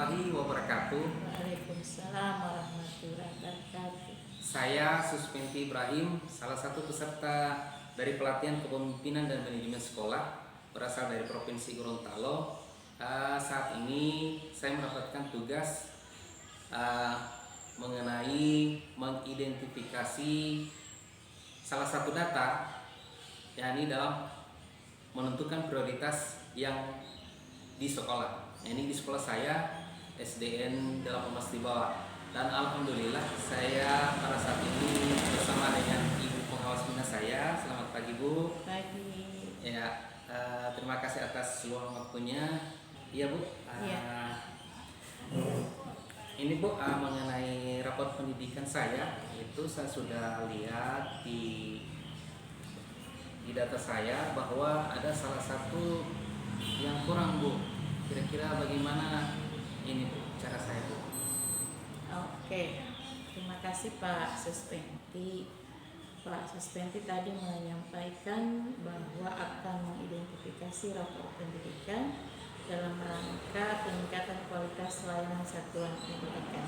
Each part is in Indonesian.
warahmatullahi wabarakatuh. Waalaikumsalam warahmatullahi wabarakatuh. Saya Suspenti Ibrahim, salah satu peserta dari pelatihan kepemimpinan dan manajemen sekolah, berasal dari Provinsi Gorontalo. Saat ini saya mendapatkan tugas mengenai mengidentifikasi salah satu data, yakni dalam menentukan prioritas yang di sekolah. Ini di sekolah saya SDN Dalam Mas di Bawah, dan alhamdulillah saya pada saat ini bersama dengan ibu pengawas bina saya. Selamat pagi Bu. Pagi. Ya, terima kasih atas luang waktunya. Iya Bu. Ini Bu, mengenai raport pendidikan saya, itu saya sudah lihat di data saya bahwa ada salah satu yang kurang Bu. Kira-kira bagaimana ini Bu, cara saya Bu? Oke, terima kasih Pak Suspenti. Pak Suspenti tadi menyampaikan bahwa akan mengidentifikasi rapor pendidikan dalam rangka peningkatan kualitas layanan satuan pendidikan.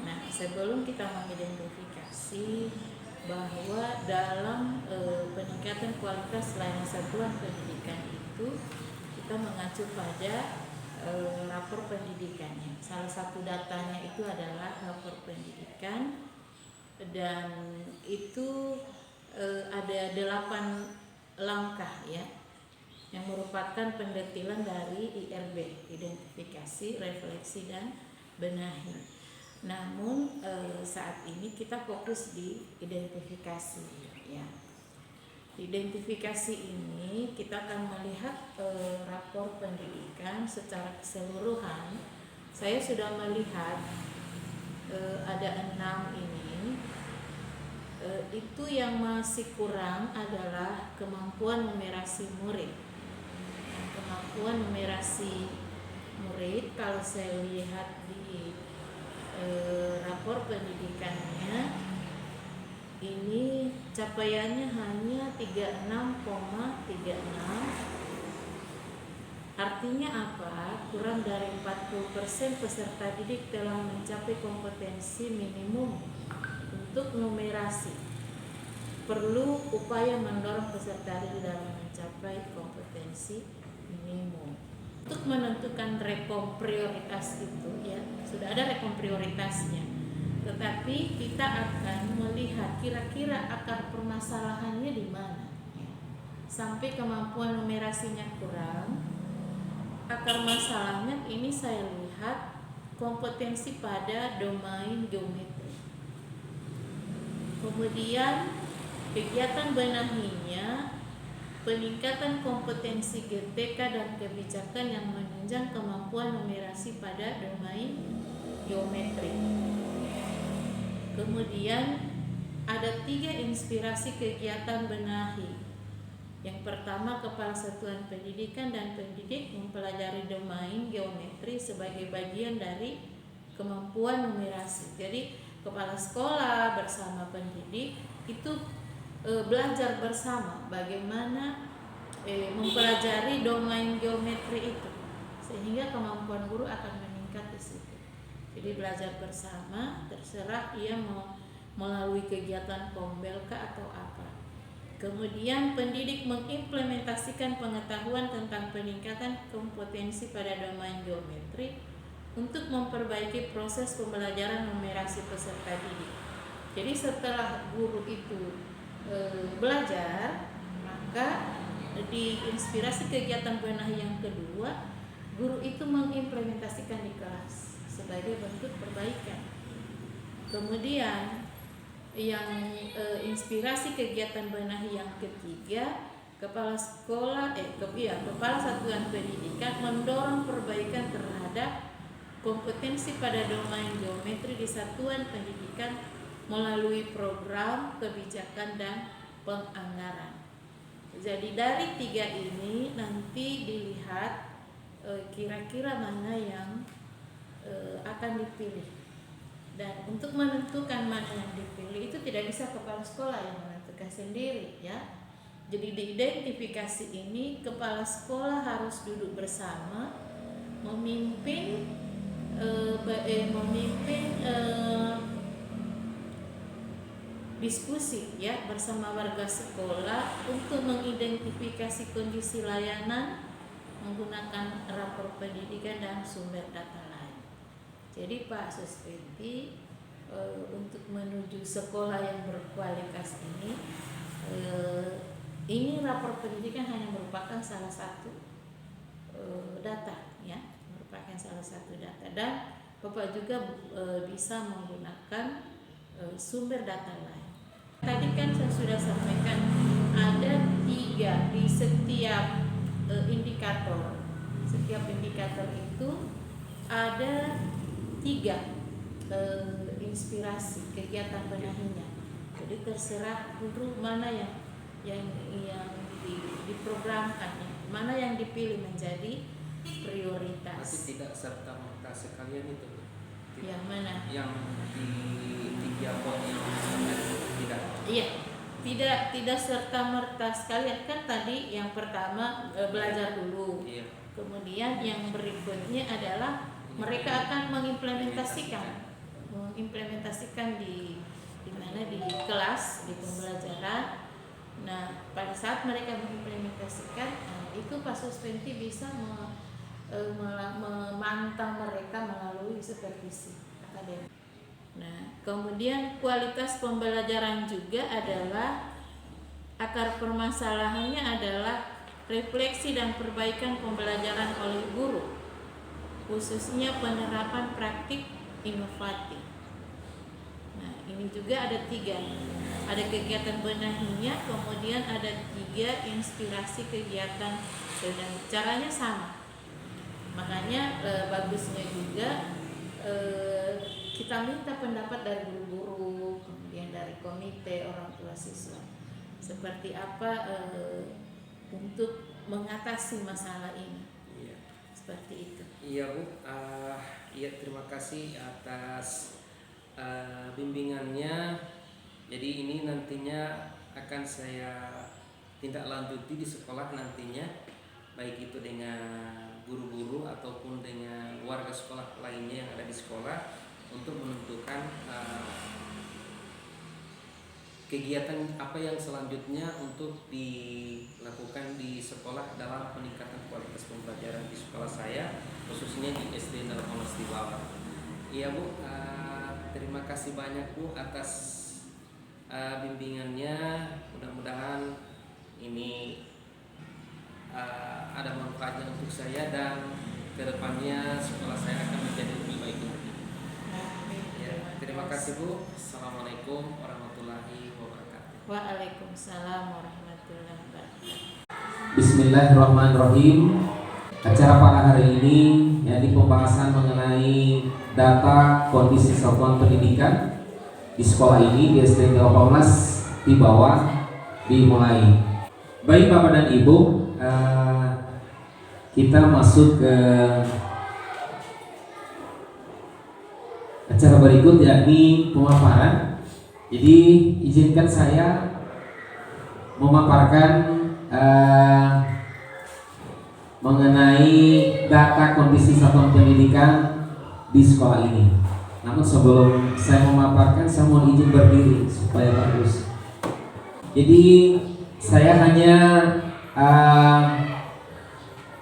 Nah, sebelum kita mengidentifikasi bahwa dalam peningkatan kualitas layanan satuan pendidikan itu kita mengacu pada rapor pendidikannya. Salah satu datanya itu adalah rapor pendidikan, dan itu ada 8 langkah ya, yang merupakan pendetilan dari IRB, identifikasi, refleksi, dan benahi. Namun saat ini kita fokus di identifikasi ya. Identifikasi ini kita akan melihat rapor pendidikan secara keseluruhan. Saya sudah melihat ada 6 ini. Itu yang masih kurang adalah kemampuan numerasi murid. Kemampuan numerasi murid, kalau saya lihat di rapor pendidikannya, ini capaiannya hanya 36,36. Artinya apa? Kurang dari 40% peserta didik telah mencapai kompetensi minimum untuk numerasi. Perlu upaya mendorong peserta didik dalam mencapai kompetensi minimum. Untuk menentukan rekom prioritas itu ya, sudah ada rekom prioritasnya. Tetapi kita akan melihat kira-kira akar permasalahannya di mana. Sampai kemampuan numerasinya kurang, akar masalahnya ini saya lihat kompetensi pada domain geometri. Kemudian kegiatan benahinya peningkatan kompetensi GTK dan kebijakan yang menunjang kemampuan numerasi pada domain geometri. Kemudian ada 3 inspirasi kegiatan benahi. Yang pertama, kepala satuan pendidikan dan pendidik mempelajari domain geometri sebagai bagian dari kemampuan numerasi. Jadi kepala sekolah bersama pendidik itu belajar bersama bagaimana mempelajari domain geometri itu, sehingga kemampuan guru akan meningkat di situ. Jadi belajar bersama, terserah ia mau melalui kegiatan pombel atau apa. Kemudian pendidik mengimplementasikan pengetahuan tentang peningkatan kompetensi pada domain geometri untuk memperbaiki proses pembelajaran numerasi peserta didik. Jadi setelah guru itu belajar, maka di inspirasi kegiatan benahi yang kedua, guru itu mengimplementasikan di kelas sebagai bentuk perbaikan. Kemudian yang inspirasi kegiatan benahi yang ketiga, kepala satuan pendidikan mendorong perbaikan terhadap kompetensi pada domain geometri di satuan pendidikan melalui program, kebijakan, dan penganggaran. Jadi dari 3 ini nanti dilihat kira-kira mana yang akan dipilih. Dan untuk menentukan mana yang dipilih itu tidak bisa kepala sekolah yang menentukan sendiri ya. Jadi di identifikasi ini kepala sekolah harus duduk bersama, memimpin memimpin diskusi ya bersama warga sekolah untuk mengidentifikasi kondisi layanan menggunakan rapor pendidikan dan sumber data lain. Jadi Pak Suspenti untuk menuju sekolah yang berkualitas ini rapor pendidikan hanya merupakan salah satu data ya, merupakan salah satu data, dan Bapak juga bisa menggunakan sumber data lain. Tadi kan saya sudah sampaikan ada 3 di setiap indikator. Setiap indikator itu ada 3 inspirasi kegiatan benahinya. Jadi terserah guru mana yang diprogramkan, mana yang dipilih menjadi prioritas. Masih tidak serta merta sekalian itu. Yang mana? Yang di 3 poin yang tidak. Iya, tidak serta merta sekalian. Kan tadi yang pertama belajar dulu. Iya. Kemudian yang berikutnya adalah mereka akan mengimplementasikan di mana, di kelas, di pembelajaran. Nah, pada saat mereka mengimplementasikan, itu Pak Suspenti bisa memantau mereka melalui supervisi akademik. Nah, kemudian kualitas pembelajaran juga adalah akar permasalahannya adalah refleksi dan perbaikan pembelajaran oleh guru, khususnya penerapan praktik inovatif. Nah, ini juga ada 3, ada kegiatan benahinya, kemudian ada 3 inspirasi kegiatan dan caranya sama. Makanya bagusnya juga kita minta pendapat dari guru-guru, kemudian dari komite orang tua siswa, seperti apa untuk mengatasi masalah ini. Iya. Seperti itu. Iya Bu, iya terima kasih atas bimbingannya. Jadi ini nantinya akan saya tindak lanjuti di sekolah nantinya, baik itu dengan guru-guru ataupun dengan warga sekolah lainnya yang ada di sekolah, untuk menentukan kegiatan apa yang selanjutnya untuk dilakukan di sekolah dalam peningkatan kualitas pembelajaran di sekolah saya, khususnya di SD 0 di bawah. Iya Bu, terima kasih banyak Bu atas bimbingannya. Mudah-mudahan ini ada manfaatnya untuk saya, dan kedepannya sekolah saya akan menjadi lebih baik lagi. Ya, terima kasih Bu. Assalamualaikum warahmatullahi wabarakatuh. Waalaikumsalam warahmatullahi wabarakatuh. Bismillahirrahmanirrahim. Acara pada hari ini yakni pembahasan mengenai data kondisi satuan pendidikan di sekolah ini di SD 18 di bawah dimulai. Baik Bapak dan Ibu, kita masuk ke acara berikut yakni pemaparan. Jadi izinkan saya memaparkan mengenai data kondisi satuan pendidikan di sekolah ini. Namun sebelum saya memaparkan, saya mohon izin berdiri supaya bagus. Jadi saya hanya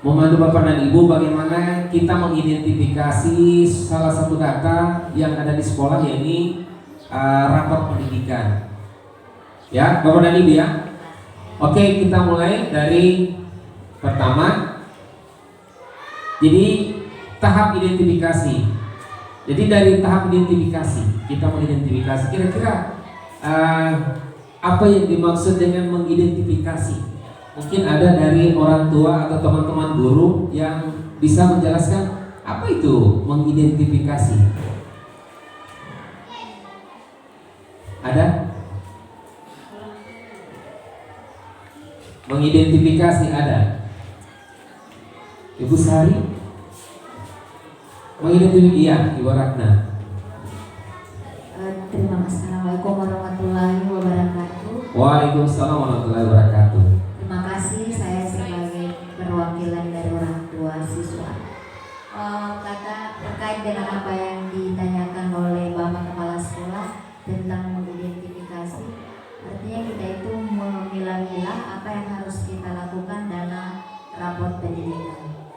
membantu Bapak dan Ibu bagaimana kita mengidentifikasi salah satu data yang ada di sekolah, yakni rapor pendidikan. Ya, Bapak dan Ibu ya. Oke, kita mulai dari pertama. Jadi tahap identifikasi. Jadi dari tahap identifikasi kita mengidentifikasi kira-kira apa yang dimaksud dengan mengidentifikasi. Mungkin ada dari orang tua atau teman-teman guru yang bisa menjelaskan apa itu mengidentifikasi. Ada? Mengidentifikasi ada. Ibu Sari? Mengidentifikasi, iya, Ibu Ratna. Terima kasih. Assalamualaikum warahmatullahi wabarakatuh. Waalaikumsalam warahmatullahi wabarakatuh. Terima kasih, saya sebagai perwakilan dari orang tua siswa. Terkait dengan apa yang ditanyakan oleh Bapak Kepala Sekolah tentang mengidentifikasi, artinya kita itu memilah-milah apa yang harus kita lakukan dalam raport pendidikan.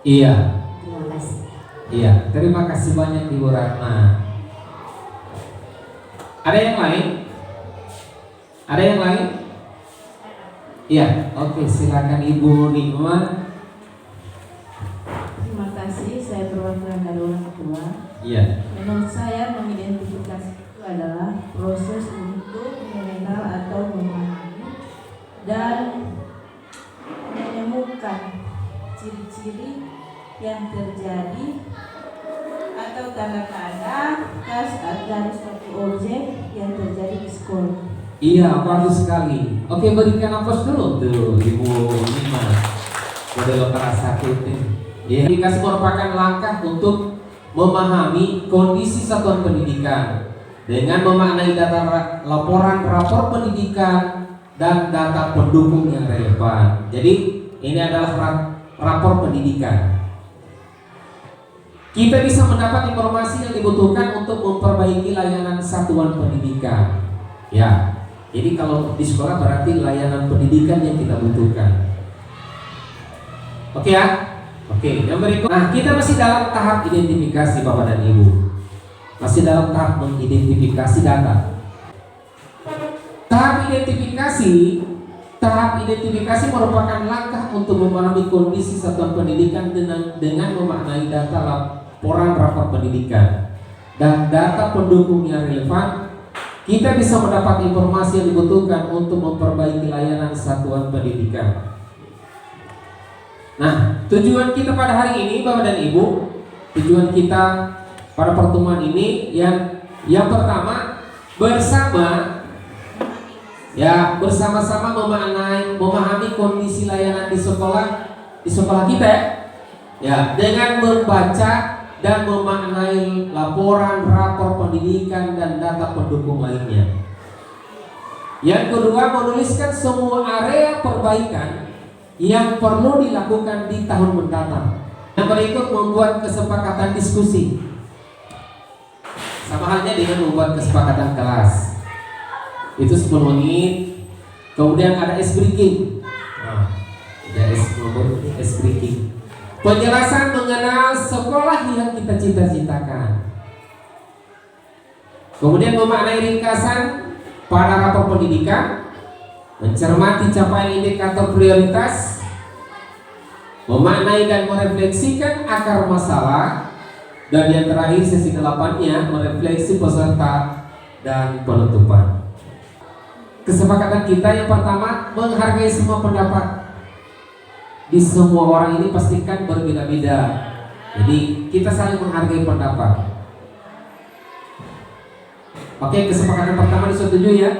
Iya. Terima kasih. Iya, terima kasih banyak Ibu Ratna. Ada yang lain? Ada yang lain? Iya, oke, silakan Ibu Nikma. Terima kasih, saya perwakilan dari orang tua. Iya. Menurut saya mengidentifikasi itu adalah proses untuk mengenal atau memahami dan menemukan ciri-ciri yang terjadi atau tanda-tanda khas dari suatu objek yang terjadi di sekolah. Iya, bagus sekali. Oke, berikan aplaus dulu tuh Ibu Nikma. Model opera sakit nih. Ya, indikasi merupakan langkah untuk memahami kondisi satuan pendidikan dengan memaknai data laporan rapor pendidikan dan data pendukung yang relevan. Jadi ini adalah rapor pendidikan. Kita bisa mendapat informasi yang dibutuhkan untuk memperbaiki layanan satuan pendidikan. Ya, jadi kalau di sekolah berarti layanan pendidikan yang kita butuhkan. Oke ya? Oke, yang berikut. Nah, kita masih dalam tahap identifikasi Bapak dan Ibu. Masih dalam tahap mengidentifikasi data. Tahap identifikasi merupakan langkah untuk memahami kondisi satuan pendidikan dengan memaknai data laporan rapor pendidikan dan data pendukung yang relevan. Kita bisa mendapat informasi yang dibutuhkan untuk memperbaiki layanan satuan pendidikan. Nah, tujuan kita pada hari ini Bapak dan Ibu, tujuan kita pada pertemuan ini yang pertama bersama-sama memahami kondisi layanan di sekolah kita ya, dengan membaca dan memaknai laporan rapor pendidikan dan data pendukung lainnya. Yang kedua, menuliskan semua area perbaikan yang perlu dilakukan di tahun mendatang. Yang berikut, membuat kesepakatan diskusi. Sama halnya dengan membuat kesepakatan kelas. Itu 10 menit. Kemudian ada ice breaking. Nah, ada ice breaking. Penjelasan mengenal sekolah yang kita cita-citakan. Kemudian memaknai ringkasan pada rapor pendidikan, mencermati capaian indikator prioritas, memaknai dan merefleksikan akar masalah, dan yang terakhir sesi ke-8-nya merefleksi peserta dan penutupan. Kesepakatan kita yang pertama, menghargai semua pendapat. Di semua orang ini pastikan berbeda-beda. Jadi kita saling menghargai pendapat. Oke, kesepakatan pertama disetujui ya?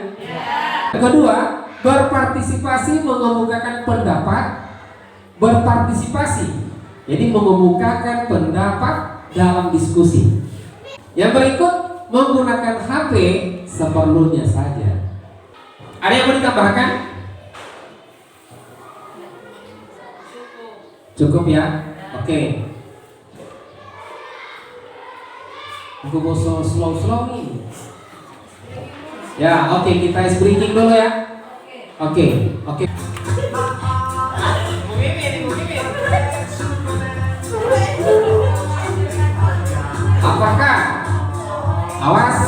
Kedua, berpartisipasi mengemukakan pendapat. Berpartisipasi, jadi mengemukakan pendapat dalam diskusi. Yang berikut, menggunakan HP seperlunya saja. Ada yang mau ditambahkan? Cukup ya? Oke. Aku mau slow nih. Ya, oke, kita ice breaking dulu ya. Oke. Apakah? Awas.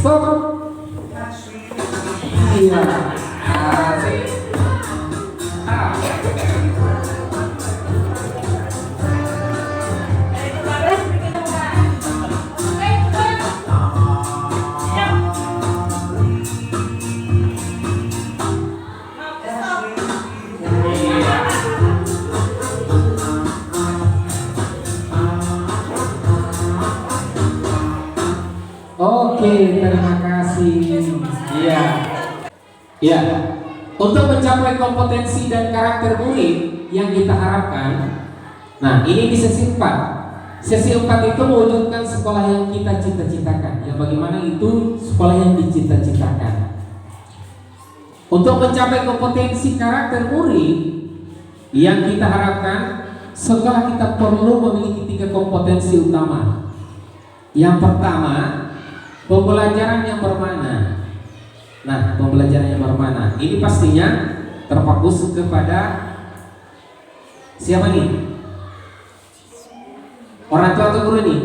Stop. Iya. Oke, terima kasih. Iya. Untuk mencapai kompetensi dan karakter murid yang kita harapkan. Nah, ini di sesi 4. Sesi 4 itu mewujudkan sekolah yang kita cita-citakan. Yang bagaimana itu sekolah yang dicita-citakan. Untuk mencapai kompetensi karakter murid yang kita harapkan, sekolah kita perlu memiliki 3 kompetensi utama. Yang pertama, pembelajaran yang bermakna. Nah, pembelajaran yang bermakna ini pastinya terfokus kepada siapa nih? Orang tua atau guru nih?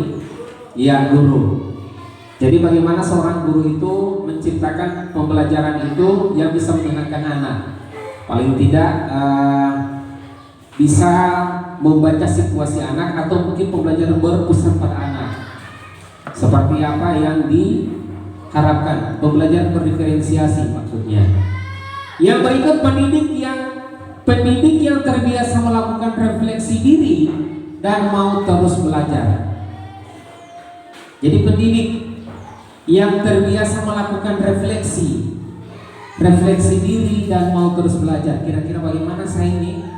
Ya, guru. Jadi bagaimana seorang guru itu menciptakan pembelajaran itu yang bisa menyenangkan anak. Paling tidak bisa membaca situasi anak atau mungkin pembelajaran berpusat pada anak. Seperti apa yang diharapkan, pembelajaran berdiferensiasi maksudnya. Yang berikut pendidik yang terbiasa melakukan refleksi diri dan mau terus belajar. Jadi pendidik yang terbiasa melakukan refleksi diri dan mau terus belajar. Kira-kira bagaimana saya ini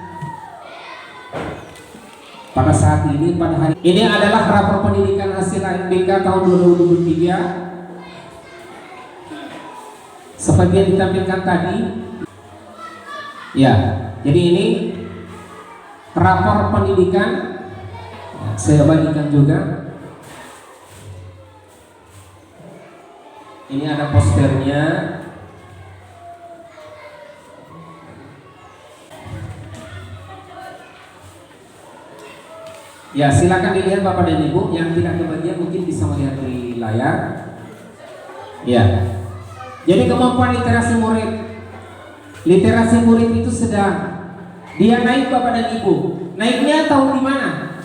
pada saat ini, pada hari ini adalah rapor pendidikan hasil ANBK tahun 2023 seperti yang ditampilkan tadi. Ya, jadi ini rapor pendidikan, saya bagikan juga. Ini ada posternya. Ya, silakan dilihat Bapak dan Ibu. Yang tidak kebagian mungkin bisa melihat di layar. Ya. Jadi kemampuan literasi murid. Literasi murid itu sedang dia naik Bapak dan Ibu. Naiknya tahu di mana?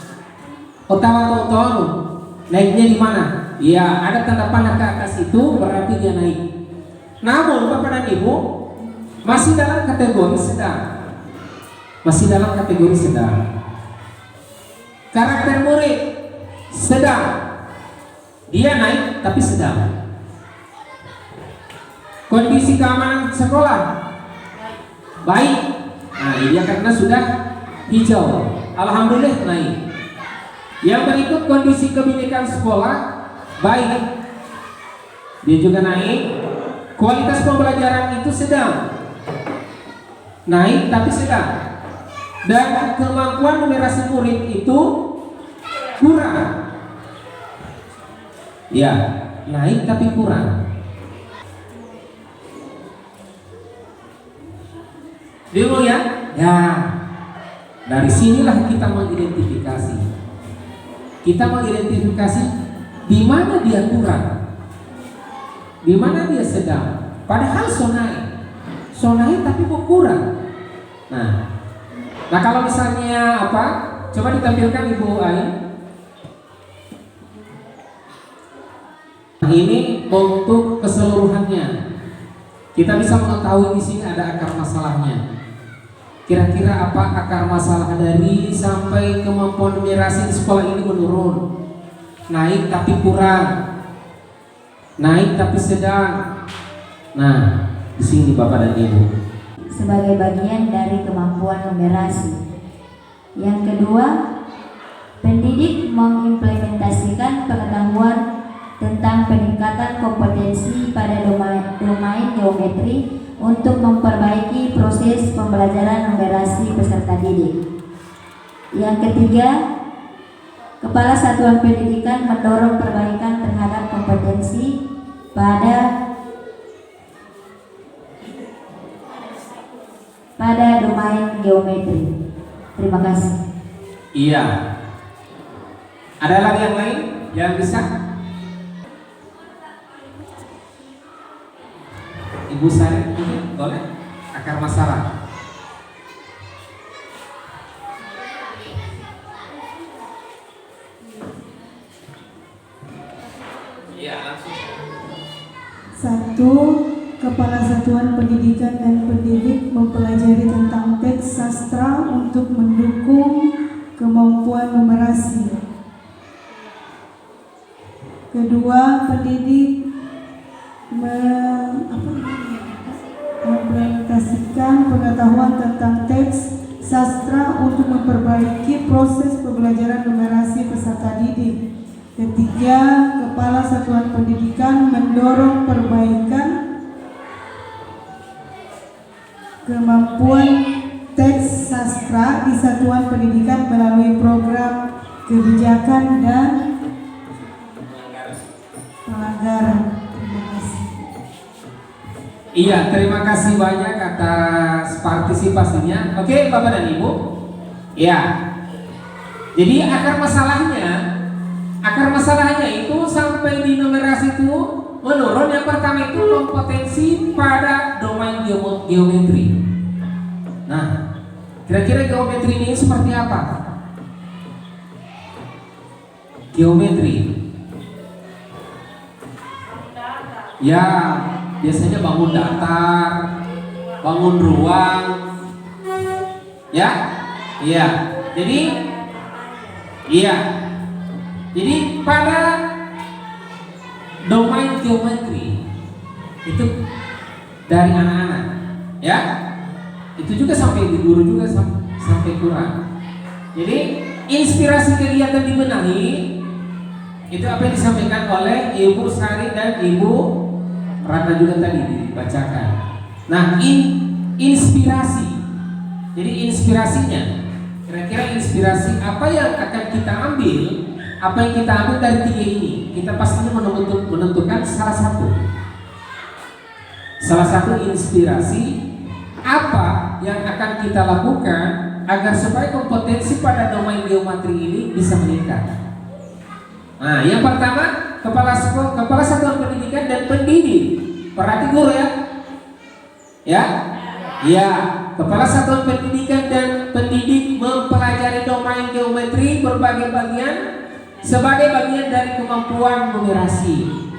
Otawa. Naiknya di mana? Ya, ada tanda panah ke atas itu berarti dia naik. Namun Bapak dan Ibu masih dalam kategori sedang. Masih dalam kategori sedang. Karakter murid sedang. Dia naik tapi sedang. Kondisi keamanan sekolah baik. Nah, dia karena sudah hijau. Alhamdulillah naik. Yang berikut kondisi kebinekaan sekolah baik. Dia juga naik. Kualitas pembelajaran itu sedang. Naik tapi sedang. Dan kemampuan numerasi murid itu kurang. Ya, naik tapi kurang. Dulu ya. Ya. Dari sinilah kita mengidentifikasi. Kita mengidentifikasi di mana dia kurang. Di mana dia sedang. Padahal sonai tapi kok kurang. Nah, kalau misalnya apa? Coba ditampilkan Ibu Ai. Ini untuk keseluruhannya. Kita bisa mengetahui di sini ada akar masalahnya. Kira-kira apa akar masalah dari sampai kemampuan numerasi di sekolah ini menurun? Naik tapi kurang. Naik tapi sedang. Nah, di sini Bapak dan Ibu. Sebagai bagian dari kemampuan numerasi. Yang kedua, pendidik mengimplementasikan pengetahuan tentang peningkatan kompetensi pada domain geometri untuk memperbaiki proses pembelajaran numerasi peserta didik. Yang ketiga, Kepala Satuan Pendidikan mendorong perbaikan terhadap kompetensi pada domain geometri. Terima kasih. Iya. Ada lagi yang lain yang bisa? Ibu Sari, boleh? Akar masalah. Iya, langsung. 1. Kepala Satuan Pendidikan dan pendidik mempelajari tentang teks sastra untuk mendukung kemampuan numerasi. Kedua, pendidik mengimplementasikan pengetahuan tentang teks sastra untuk memperbaiki proses pembelajaran numerasi peserta didik. Ketiga, Kepala Satuan Pendidikan mendorong perbaikan kemampuan teks sastra di satuan satuan pendidikan melalui program kebijakan dan pelanggaran. Terima kasih. Iya, terima kasih banyak atas partisipasinya. Oke, Bapak dan Ibu. Ya. Jadi akar masalahnya itu sampai di numerasi itu menurun. Yang pertama itu kompetensi pada domain geometri. Nah, kira-kira geometri ini seperti apa? Geometri. Ya, biasanya bangun datar, bangun ruang. Ya? Iya. Jadi pada domain geometri itu dari anak-anak, ya. Itu juga sampai di guru juga sampai kurang. Jadi inspirasi kegiatan dibenahi itu apa yang disampaikan oleh Ibu Sari dan Ibu Ratna juga tadi dibacakan. Nah, inspirasi. Jadi inspirasinya, kira-kira inspirasi apa yang akan kita ambil? Apa yang kita ambil dari tiga ini? Kita pastinya menentukan salah satu inspirasi apa yang akan kita lakukan agar supaya kompetensi pada domain geometri ini bisa meningkat. Nah, yang pertama kepala satuan pendidikan dan pendidik. Perhati guru ya. Ya, kepala satuan pendidikan dan pendidik mempelajari domain geometri berbagai bagian sebagai bagian dari kemampuan numerasi.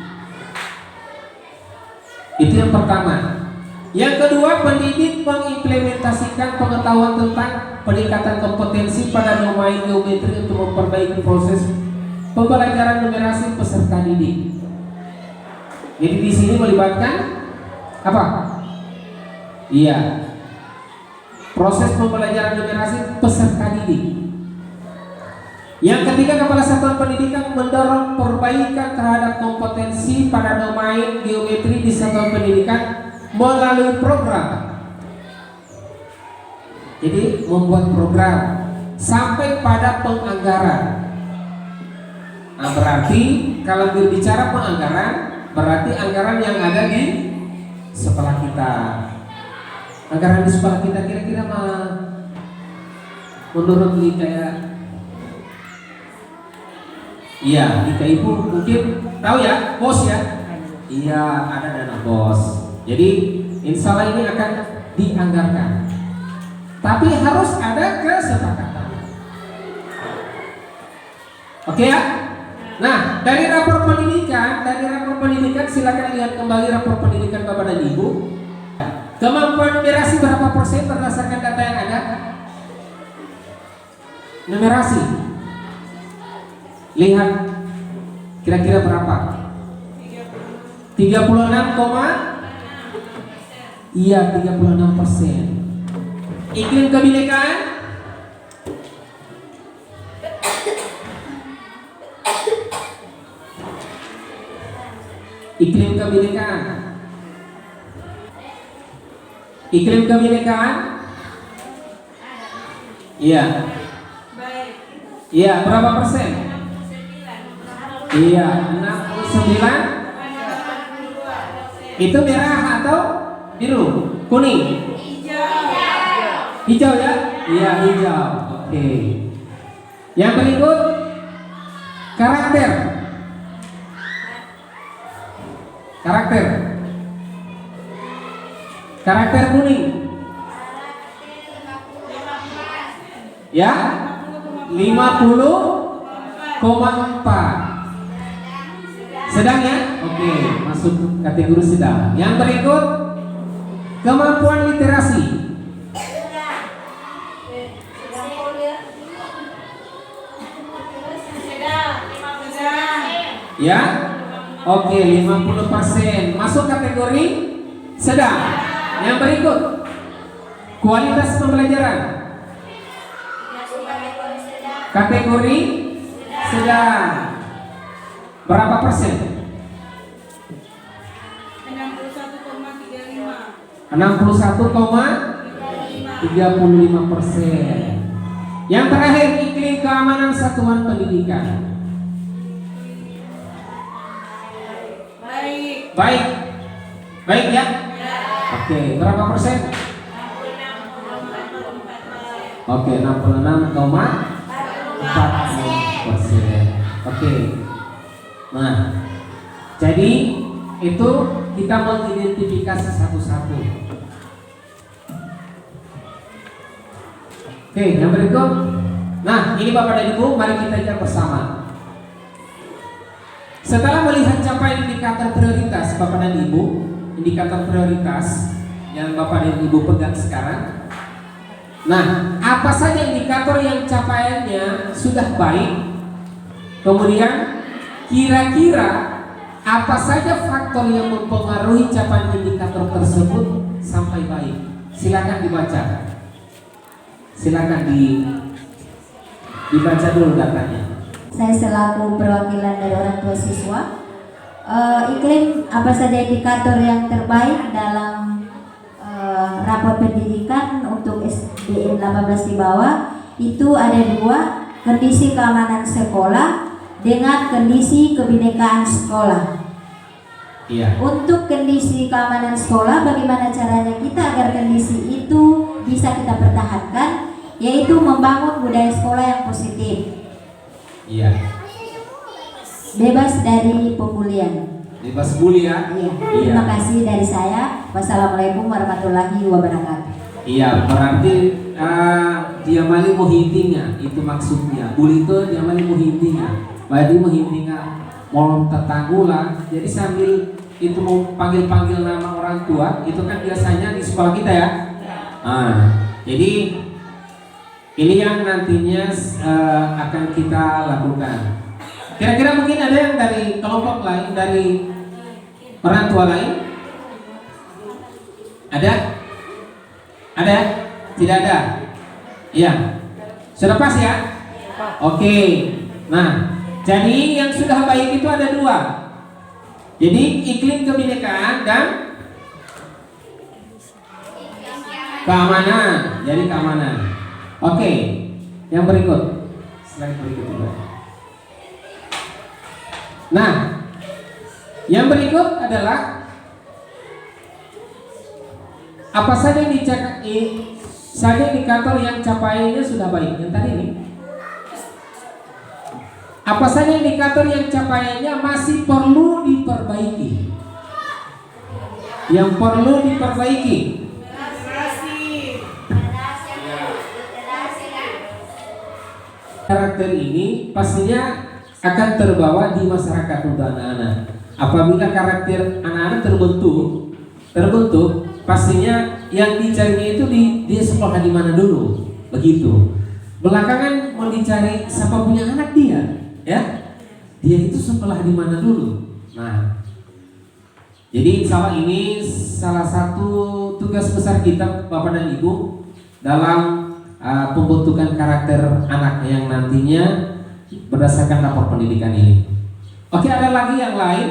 Itu yang pertama. Yang kedua, pendidik mengimplementasikan pengetahuan tentang peningkatan kompetensi pada domain geometri untuk memperbaiki proses pembelajaran numerasi peserta didik. Jadi di sini melibatkan apa? Iya, proses pembelajaran numerasi peserta didik. Yang ketiga, kepala satuan pendidikan mendorong perbaikan terhadap kompetensi pada domain geometri di satuan pendidikan melalui program. Jadi membuat program sampai pada penganggaran. Nah, berarti kalau berbicara penganggaran, berarti anggaran yang ada di sekolah kita. Anggaran di sekolah kita kira-kira menurut kayak iya, Ika Ibu mungkin tahu ya, bos ya. Iya, ada dana bos. Jadi insya Allah ini akan dianggarkan. Tapi harus ada kesepakatan. Oke ya? Nah, dari rapor pendidikan silakan lihat kembali rapor pendidikan Bapak dan Ibu. Kemampuan numerasi berapa persen berdasarkan data yang ada? Numerasi. Lihat kira-kira berapa? 36,6%. Iya, 36%. Iklim kebinekaan? Iklim kebinekaan? Iya. Iya, berapa persen? Iya, 69. Itu merah atau biru? Kuning? Hijau ya? Iya, hijau. Oke. Yang berikut karakter. Karakter kuning. Ya? 50,4. Sedang ya? Oke, masuk kategori sedang. Yang berikut kemampuan literasi. Ya? Oke, 50%. Masuk kategori sedang. Yang berikut kualitas pembelajaran. Kategori sedang. Berapa persen? 61,35%. Yang terakhir, iklim keamanan satuan pendidikan. Baik. Baik ya? Oke, berapa persen? Oke, 66,46%. Oke. Nah, jadi itu kita mengidentifikasi satu-satu. Oke, yang berikut. Nah, ini Bapak dan Ibu, mari kita lihat bersama. Setelah melihat capaian indikator prioritas Bapak dan Ibu, indikator prioritas yang Bapak dan Ibu pegang sekarang. Nah, apa saja indikator yang capaiannya sudah baik? Kemudian kira-kira apa saja faktor yang mempengaruhi capaian indikator tersebut sampai baik? Silakan dibaca. Silakan dibaca dulu datanya. Saya selaku perwakilan dari orang tua siswa, iklim apa saja indikator yang terbaik dalam rapor pendidikan untuk SDN 18 di bawah itu ada 2, kondisi keamanan sekolah dengan kondisi kebinekaan sekolah. Iya. Untuk kondisi keamanan sekolah, bagaimana caranya kita agar kondisi itu bisa kita pertahankan, yaitu membangun budaya sekolah yang positif. Iya. Bebas dari pembulian. Bebas bully ya. Iya. Terima kasih dari saya. Wassalamualaikum warahmatullahi wabarakatuh. Iya, berarti dia mali muhitinya itu maksudnya. Bully itu dia mali muhitinya. Berarti muhitinya mau tetanggula. Jadi sambil itu mau panggil-panggil nama orang tua, itu kan biasanya di sekolah kita ya. Jadi ini yang nantinya akan kita lakukan. Kira-kira mungkin ada yang dari kelompok lain, dari orang tua lain? Ada? Ada? Tidak ada? Iya. Sudah pas ya? Oke. Nah, jadi yang sudah baik itu ada 2. Jadi iklim kebinekaan dan keamanan. Jadi keamanan. Oke, yang berikut. Slide berikut juga. Nah, yang berikut adalah apa saja indikator yang capaiannya sudah baik. Yang tadi ini. Apa saja indikator yang capaiannya masih perlu diperbaiki? Yang perlu diperbaiki. Karakter ini pastinya akan terbawa di masyarakat untuk anak-anak. Apabila karakter anak-anak terbentuk, pastinya yang dicarinya itu dia sekolah di mana dulu, begitu. Belakangan mau dicari siapa punya anak dia, ya? Dia itu sekolah di mana dulu. Nah, jadi insya Allah ini salah satu tugas besar kita Bapak dan Ibu dalam pembentukan karakter anak yang nantinya berdasarkan rapor pendidikan ini. Oke, ada lagi yang lain?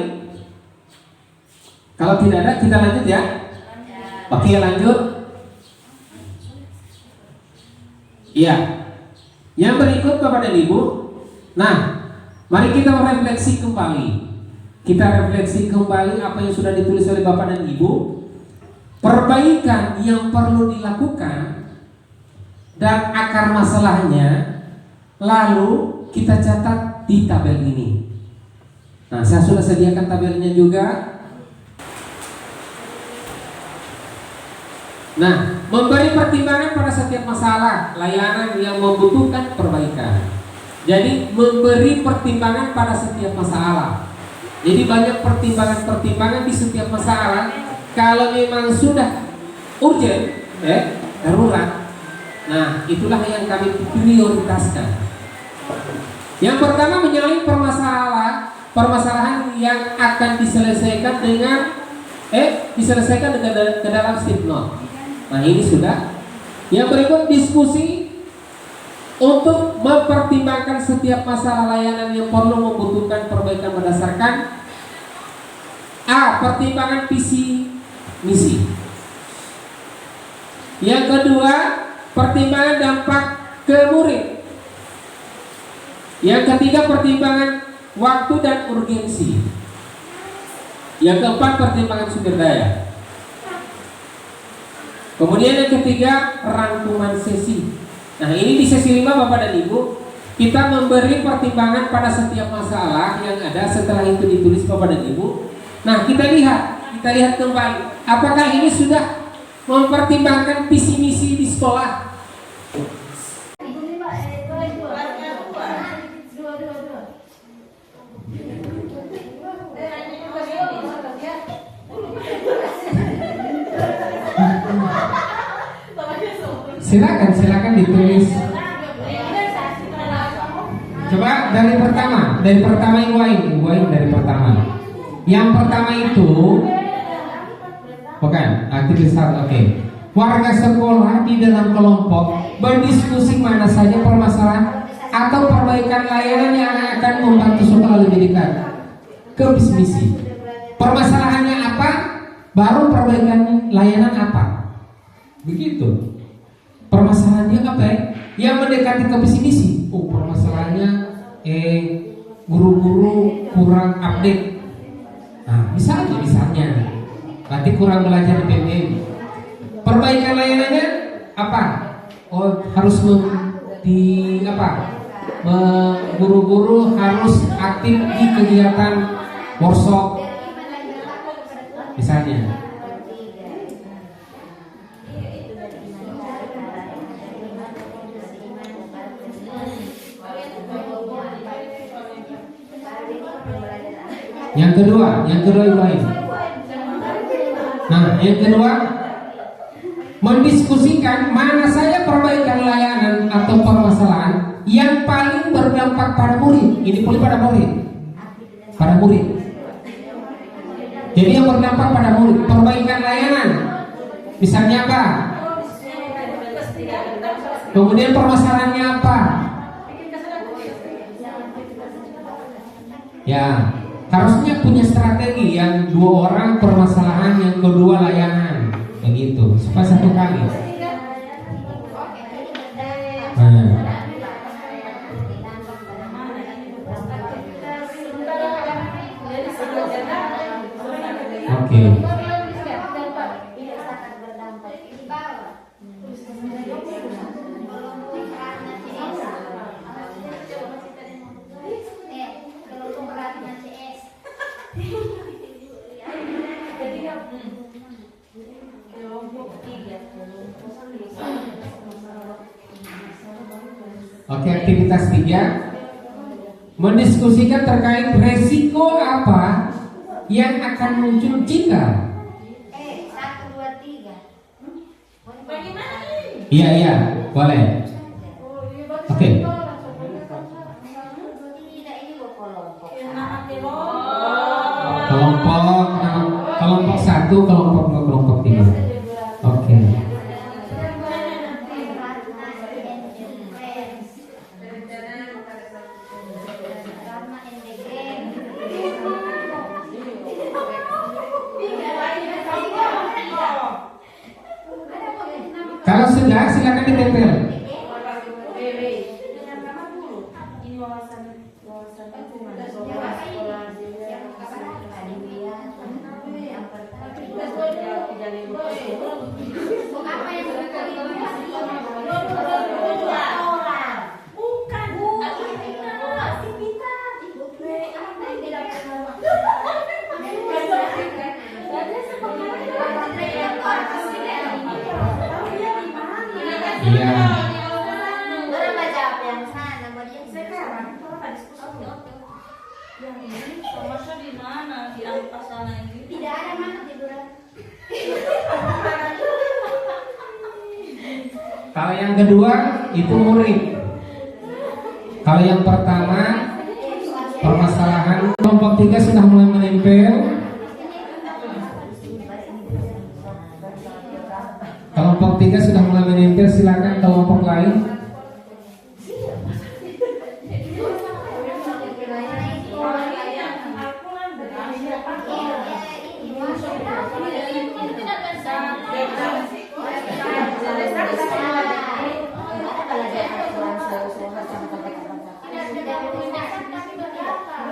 Kalau tidak ada, kita lanjut ya. Oke, lanjut. Iya. Yang berikut Bapak dan Ibu. Nah, mari kita merefleksi kembali. Kita refleksi kembali apa yang sudah ditulis oleh Bapak dan Ibu. Perbaikan yang perlu dilakukan dan akar masalahnya, lalu kita catat di tabel ini. Nah, saya sudah sediakan tabelnya juga. Nah, memberi pertimbangan pada setiap masalah layanan yang membutuhkan perbaikan. Jadi memberi pertimbangan pada setiap masalah. Jadi banyak pertimbangan-pertimbangan di setiap masalah. Kalau memang sudah urgent, darurat. Nah, itulah yang kami prioritaskan. Yang pertama menyalahi permasalahan yang akan diselesaikan ke dalam stipnot. Nah, ini sudah. Yang berikut diskusi untuk mempertimbangkan setiap masalah layanan yang perlu membutuhkan perbaikan berdasarkan pertimbangan visi misi. Yang kedua, pertimbangan dampak ke murid. Yang ketiga, pertimbangan waktu dan urgensi. Yang keempat, pertimbangan sumber daya. Kemudian yang ketiga, rangkuman sesi. Nah, ini di sesi 5 Bapak dan Ibu, kita memberi pertimbangan pada setiap masalah yang ada. Setelah itu ditulis Bapak dan Ibu. Nah, kita lihat kembali, apakah ini sudah mempertimbangkan visi misi di sekolah? Silakan ditulis. Coba dari pertama Iwain dari pertama. Yang pertama itu bukan aktivitas satu, oke. Warga sekolah di dalam kelompok berdiskusi mana saja permasalahan atau perbaikan layanan yang akan membantu sekolah lebih dekat ke visi misi. Permasalahannya apa? Baru perbaikan layanan apa? Begitu. Permasalahannya apa ya? Yang mendekati ke visi misi. Oh, permasalahannya guru-guru kurang update. Nah, misalnya berarti kurang belajar di PBM. Perbaikan layanannya apa? Oh, harus guru-guru harus aktif di kegiatan workshop misalnya. Yang kedua Ibrahim. Nah, yang kedua, mendiskusikan mana saja perbaikan layanan atau permasalahan yang paling berdampak pada murid. Ini boleh pada murid. Jadi yang berdampak pada murid, perbaikan layanan. Misalnya apa? Kemudian permasalahannya apa? Ya, harusnya punya strategi yang 2 orang permasalahan, yang kedua layanan, begitu supaya satu kali. Oke. Oke, aktivitas 3, mendiskusikan terkait resiko apa yang akan muncul jika 1, 2, 3. Iya, boleh. Oke. Kelompok 1, kelompok 3. Oke. Kalau sudah, silakan ditempel. Iya. Orang baca apa yang sana, mau dia sekarang. Yang ini Thomasnya di mana? Di atas sana ini. Tidak ada mana tiduran. Kalau yang kedua itu murid. Kalau yang pertama permasalahan, kelompok 3 sudah mulai menempel. Kelompok 3 sudah mulai menempel, silakan kelompok lain.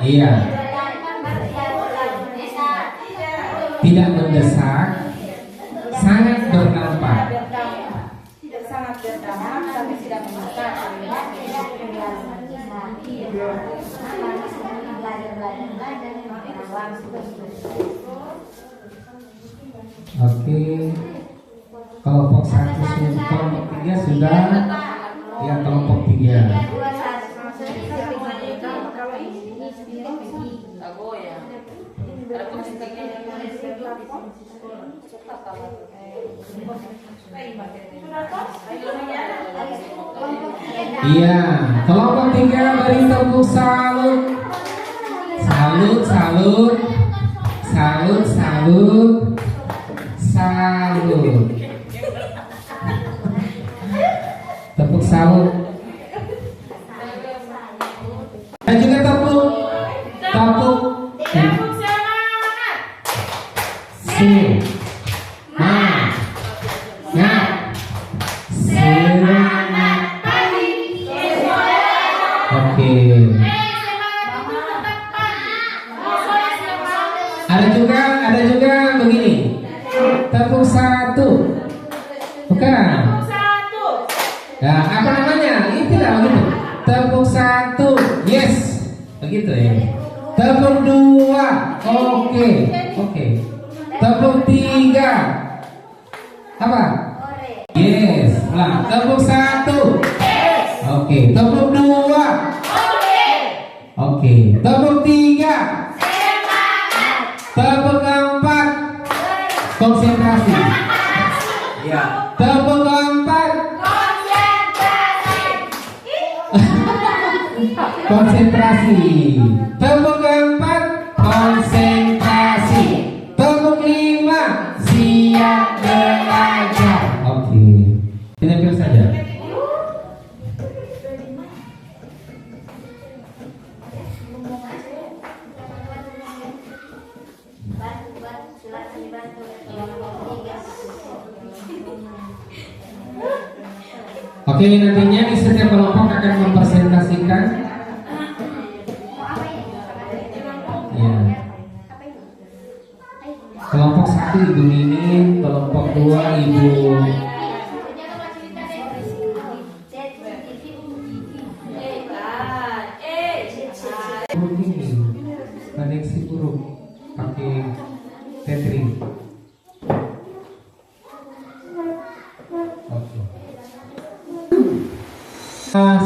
Iya. Tidak mendesak, sangat berdampak. Sangat berdampak tapi tidak mendesak. Oke. Kelompok 1 sudah, kelompok 3 sudah. Ya, kelompok 3. Iya, kelompok 3 beri tepuk salut. Salut, salut. Salut, salut. Salut. Tepuk salut. Dan juga tepuk. Tepuk. Tepuk semangat. Semangat pagi. Oke. Ada juga begini. Tepuk 1. Bukan. Nah, apa namanya? Itu lah begitu. Tepuk 1. Yes. Begitu ya. Tepuk 2. Oke. Tepuk 3. Apa? Yes. Nah, tepuk 1. Oke. Tepuk 2. Oke. Tepuk 3. Tepuk 4. Konsentrasi. Ya. Tepuk 4. Konsentrasi. Tepuk 4. Konsentrasi. Tepuk 5. Siap belajar. Oke. Kita saja. Oke, nantinya di setiap kelompok akan mempresentasikan. Ya. Kelompok 1 Ibu Mimin, kelompok 2 Ibu koneksi buruk pakai tethering.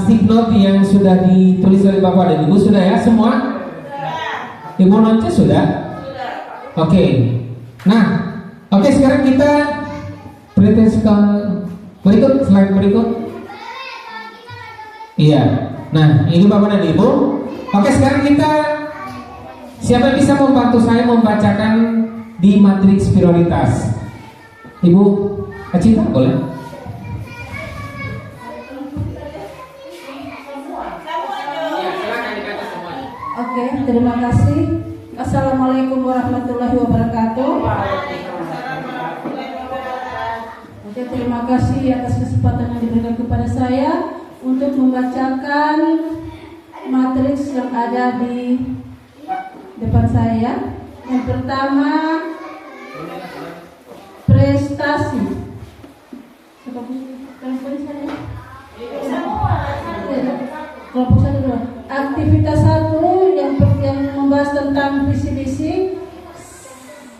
Signot yang sudah ditulis oleh Bapak dan Ibu sudah ya semua? Ibu Nonce sudah? Oke. Nah, oke sekarang kita presentasikan berikut, slide berikut. Iya. Nah, ini Bapak dan Ibu. Oke, sekarang kita siapa yang bisa membantu saya membacakan di matriks prioritas? Ibu Acita boleh? Oke, terima kasih. Assalamualaikum warahmatullahi wabarakatuh. Oke, terima kasih atas kesempatan yang diberikan kepada saya untuk membacakan matriks yang ada di depan saya. Yang pertama, prestasi. Kelompok 1 dulu. Aktivitas 1 yang membahas tentang visi misi.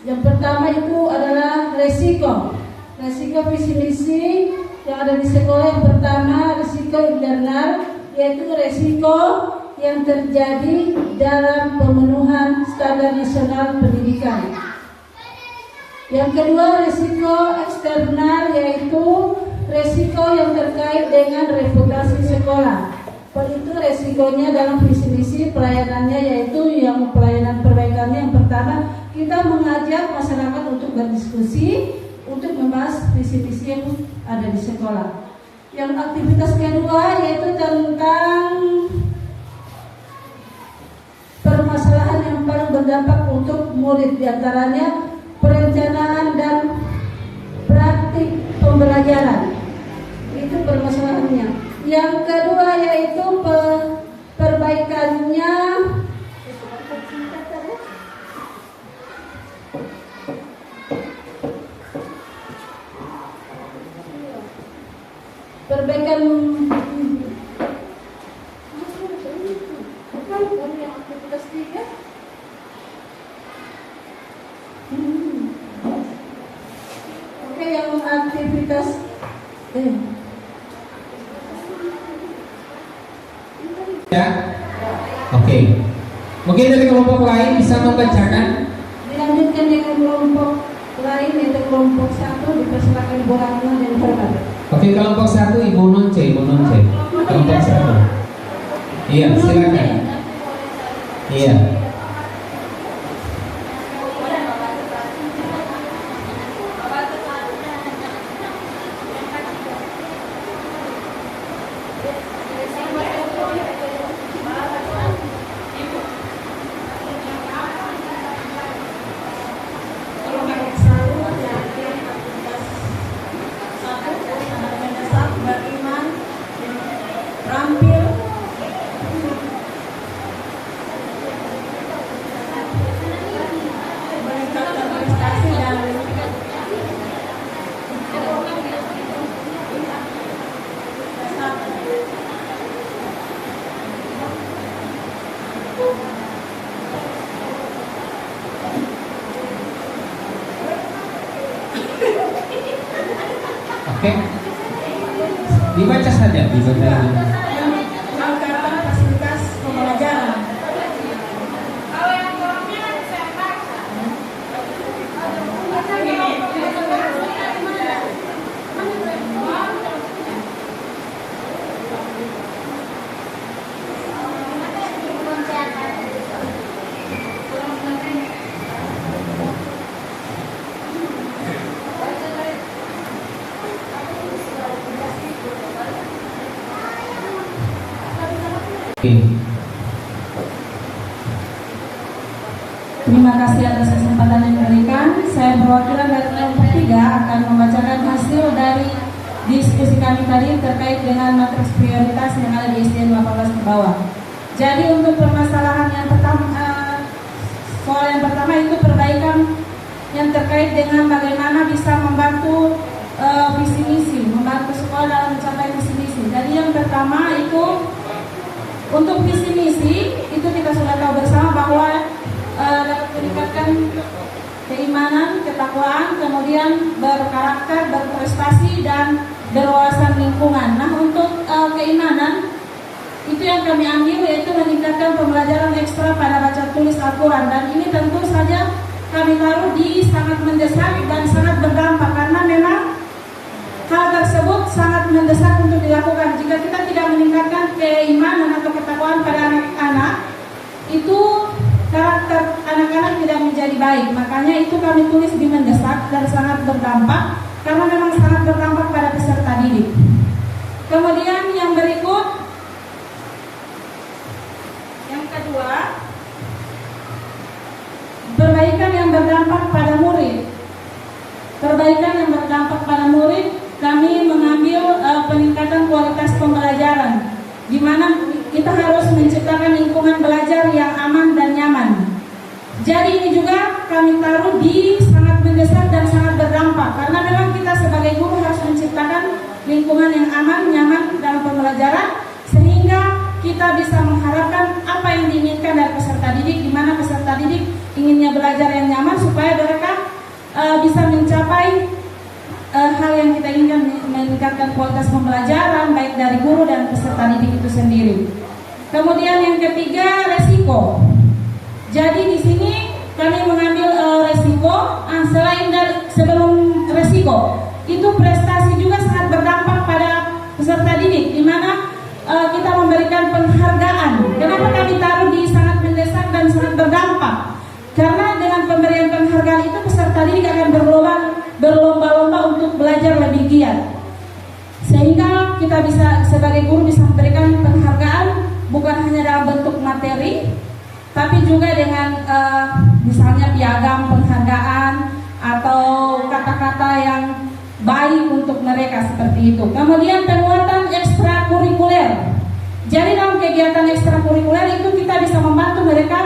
Yang pertama itu adalah resiko visi misi yang ada di sekolah. Yang pertama resiko internal, yaitu resiko yang terjadi dalam pemenuhan standar nasional pendidikan. Yang kedua resiko eksternal, yaitu resiko yang terkait dengan reputasi sekolah. Itu resikonya dalam visi misi pelayanannya, yaitu yang pelayanan perbaikannya. Yang pertama, kita mengajak masyarakat untuk berdiskusi untuk membahas visi misi yang ada di sekolah. Yang aktivitas kedua yaitu tentang permasalahan yang paling berdampak untuk murid, diantaranya perencanaan dan praktik pembelajaran. Itu permasalahannya. Yang kedua yaitu perbaikannya aktivitas Ya, oke. Mungkin dari kelompok lain bisa membacakan. Dilanjutkan dengan kelompok lain yaitu kelompok 1, dipersilakan Ibu Ratna dan Herman. Oke, kelompok 1 Ibu Nonce. Kelompok 1. Iya, silakan. Iya. Oke. Dibaca saja, Angkatan fasilitas pembelajaran. Terima kasih atas kesempatan yang diberikan. Saya perwakilan dari kelompok 3 akan membacakan hasil dari diskusi kami tadi terkait dengan matriks prioritas yang ada di SDN 18 ke bawah. Jadi untuk permasalahan yang pertama, soal yang pertama itu perbaikan yang terkait dengan bagaimana bisa membantu visi misi, membantu sekolah dalam mencapai visi misi. Jadi yang pertama itu untuk visi misi itu kita sudah tahu bersama bahwa dapat meningkatkan keimanan, ketakwaan, kemudian berkarakter, berprestasi dan berwawasan lingkungan. Nah untuk keimanan itu yang kami ambil yaitu meningkatkan pembelajaran ekstra pada baca tulis Al-Quran, dan ini tentu saja kami taruh di sangat mendesak dan sangat berdampak karena memang hal tersebut sangat mendesak untuk dilakukan. Jika kita tidak meningkatkan keimanan atau ketakwaan pada anak-anak, itu karakter anak-anak tidak menjadi baik. Makanya itu kami tulis di mendesak dan sangat berdampak karena memang sangat berdampak pada peserta didik. Kemudian yang berikut, yang kedua, perbaikan yang berdampak pada murid. Perbaikan yang berdampak pada murid, kami mengambil peningkatan kualitas pembelajaran, di mana kita harus menciptakan lingkungan belajar yang aman dan nyaman. Jadi ini juga kami taruh di sangat mendesak dan sangat berdampak karena memang kita sebagai guru harus menciptakan lingkungan yang aman, nyaman dalam pembelajaran sehingga kita bisa mengharapkan apa yang diinginkan dari peserta didik, di mana peserta didik inginnya belajar yang nyaman supaya mereka bisa mencapai hal yang kita inginkan, meningkatkan kualitas pembelajaran baik dari guru dan peserta didik itu sendiri. Kemudian yang ketiga, resiko. Jadi di sini kami mengambil resiko. Selain dari sebelum resiko, itu prestasi juga sangat berdampak pada peserta didik, di mana kita memberikan penghargaan. Kenapa kami taruh di sangat mendesak dan sangat berdampak? Karena dengan pemberian penghargaan itu peserta didik akan berlomba-lomba untuk belajar lebih giat. Sehingga kita bisa sebagai guru bisa memberikan penghargaan bukan hanya dalam bentuk materi, tapi juga dengan misalnya piagam penghargaan atau kata-kata yang baik untuk mereka seperti itu. Kemudian penguatan ekstrakurikuler. Jadi dalam kegiatan ekstrakurikuler itu kita bisa membantu mereka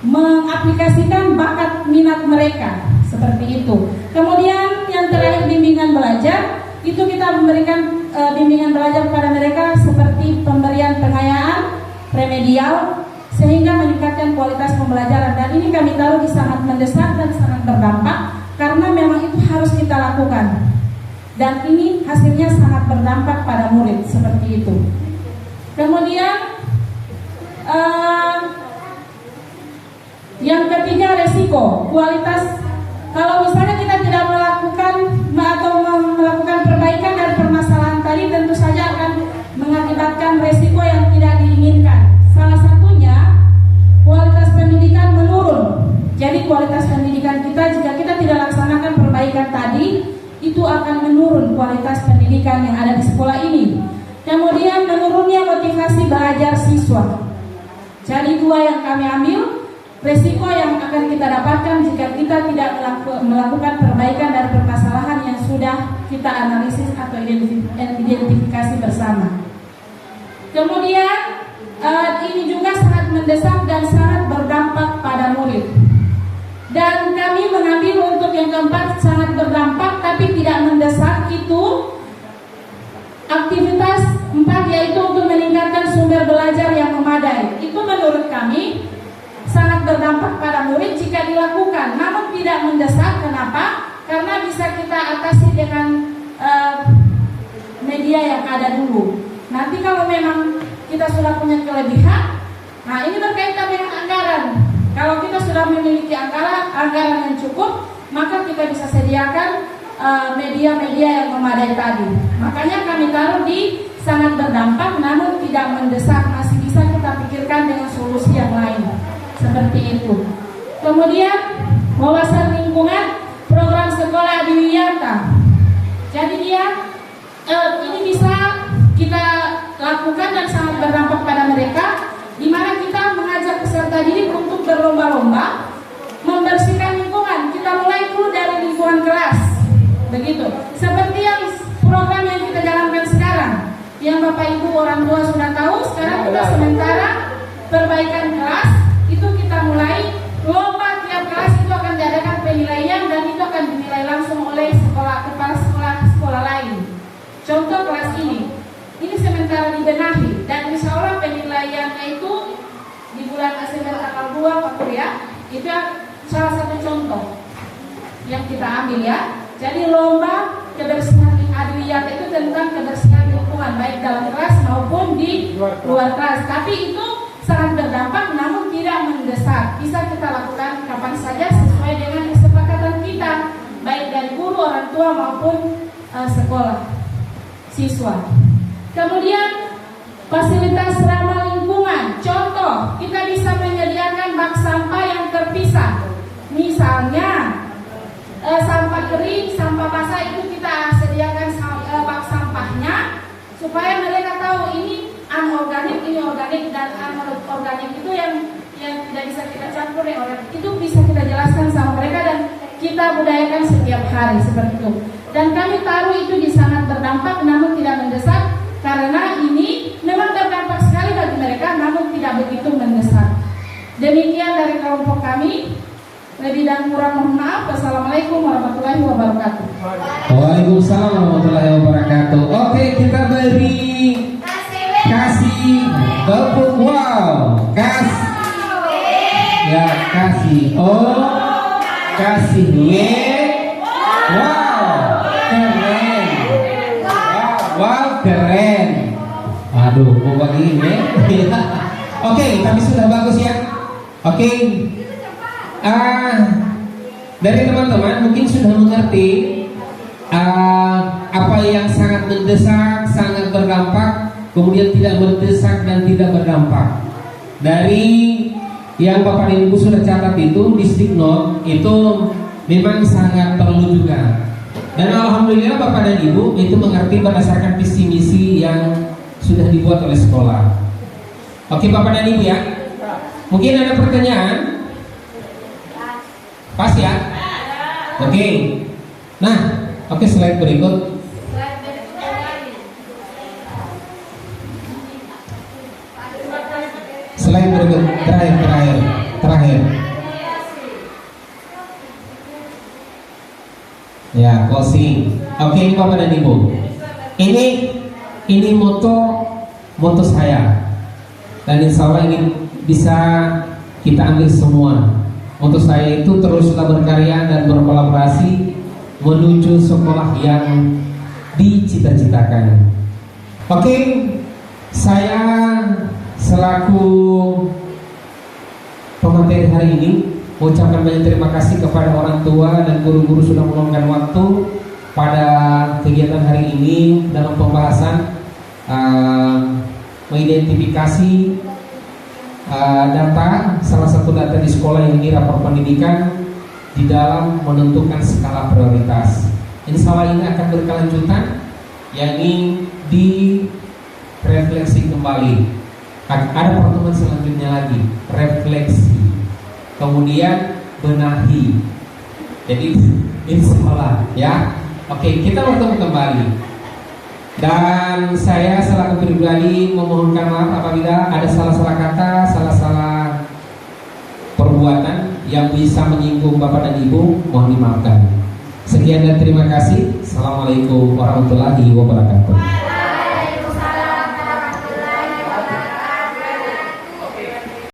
mengaplikasikan bakat minat mereka seperti itu. Kemudian yang terakhir, bimbingan belajar. Itu kita memberikan bimbingan belajar kepada mereka seperti pemberian pengayaan remedial sehingga meningkatkan kualitas pembelajaran, dan ini kami taruh di sangat mendesak dan sangat berdampak karena memang itu harus kita lakukan. dan ini hasilnya sangat berdampak pada murid seperti itu. Kemudian yang ketiga, resiko kualitas. Kalau misalnya kita tidak melakukan atau melakukan perbaikan dari permasalahan tadi, tentu saja akan mengakibatkan resiko yang tidak diinginkan. Salah satunya kualitas pendidikan menurun. Jadi kualitas pendidikan kita, jika kita tidak laksanakan perbaikan tadi, itu akan menurun kualitas pendidikan yang ada di sekolah ini. Kemudian menurunnya motivasi belajar siswa. Jadi dua yang kami ambil, resiko yang akan kita dapatkan jika kita tidak melakukan perbaikan dari permasalahan yang sudah kita analisis atau identifikasi bersama. Kemudian ini juga sangat mendesak dan sangat berdampak pada murid. Dan kami mengambil untuk yang keempat, sangat berdampak tapi tidak mendesak, itu aktivitas 4, yaitu untuk meningkatkan sumber belajar yang memadai. Itu menurut kami sangat berdampak pada murid jika dilakukan, namun tidak mendesak. Kenapa? Karena bisa kita atasi dengan media yang ada dulu. Nanti kalau memang kita sudah punya kelebihan, nah ini berkaitan dengan anggaran. Kalau kita sudah memiliki anggaran yang cukup, maka kita bisa sediakan media-media yang memadai tadi. Makanya kami taruh di sangat berdampak namun tidak mendesak, masih bisa kita pikirkan dengan solusi yang lain. Seperti itu. Kemudian wawasan lingkungan, program sekolah adiwiyata. Jadi ini bisa kita lakukan dan sangat berdampak pada mereka, di mana kita mengajak peserta didik untuk berlomba-lomba membersihkan lingkungan. Kita mulai dulu dari lingkungan kelas, begitu. Seperti yang program yang kita jalankan sekarang, yang Bapak Ibu orang tua sudah tahu. Sekarang kita sementara perbaikan kelas. Itu kita mulai lomba, tiap kelas itu akan diadakan penilaian dan itu akan dinilai langsung oleh kepala sekolah lain. Contoh kelas ini sementara dibenahi dan insya Allah penilaiannya itu di bulan Desember tanggal 2 Pak ya. Itu salah satu contoh yang kita ambil ya. Jadi lomba kebersihan adiwiyata itu tentang kebersihan lingkungan baik dalam kelas maupun di luar kelas. Tapi itu sangat berdampak namun tidak mendesak. Bisa kita lakukan kapan saja sesuai dengan kesepakatan kita, baik dari guru, orang tua maupun sekolah siswa. Kemudian fasilitas ramah lingkungan. Contoh, kita bisa menyediakan bak sampah yang terpisah. Misalnya sampah kering, sampah basah itu kita sediakan bak sampahnya supaya mereka tahu ini anorganik, ini organik, dan anorganik itu yang tidak bisa kita campur ya organik. Itu bisa kita jelaskan sama mereka dan kita budayakan setiap hari seperti itu. Dan kami taruh itu di sangat berdampak namun tidak mendesak, karena ini memang berdampak sekali bagi mereka namun tidak begitu mendesak. Demikian dari kelompok kami. Lebih dan kurang mohon maaf. Wassalamualaikum warahmatullahi wabarakatuh. Waalaikumsalam warahmatullahi wabarakatuh. Oke, kita beri kasih tepuk wow. Ya, kasih kasih wow, keren. Wow, keren. Aduh, mau bagi ini. Oke, tapi sudah bagus ya. Oke. Dari teman-teman mungkin sudah mengerti apa yang sangat mendesak, sangat berdampak, kemudian tidak mendesak dan tidak berdampak. Dari yang Bapak dan Ibu sudah catat itu di stick note itu memang sangat perlu juga. Dan alhamdulillah Bapak dan Ibu itu mengerti berdasarkan visi misi yang sudah dibuat oleh sekolah. Oke Bapak dan Ibu ya. Mungkin ada pertanyaan? Pas ya? Oke. Nah, oke slide berikut. Slide berikut terakhir. Ya, closing. Oke, Bapak dan Ibu. Ini moto saya. Dan insya Allah ini bisa kita ambil semua. Moto saya itu teruslah berkarya dan berkolaborasi menuju sekolah yang dicita-citakan. Oke, saya selaku pemateri hari ini mengucapkan banyak terima kasih kepada orang tua dan guru-guru sudah meluangkan waktu pada kegiatan hari ini dalam pembahasan mengidentifikasi data, salah satu data di sekolah yang ini rapor pendidikan di dalam menentukan skala prioritas. Insya Allah ini akan berkelanjutan, yakni direfleksi kembali. Ada pertemuan selanjutnya lagi, refleksi, kemudian benahi. Jadi insya Allah ya. Oke, kita bertemu kembali. Dan saya selaku pribadi memohonkan maaf apabila ada salah-salah kata, salah-salah perbuatan yang bisa menyinggung Bapak dan Ibu, mohon dimaafkan. Sekian dan terima kasih. Assalamualaikum warahmatullahi wabarakatuh.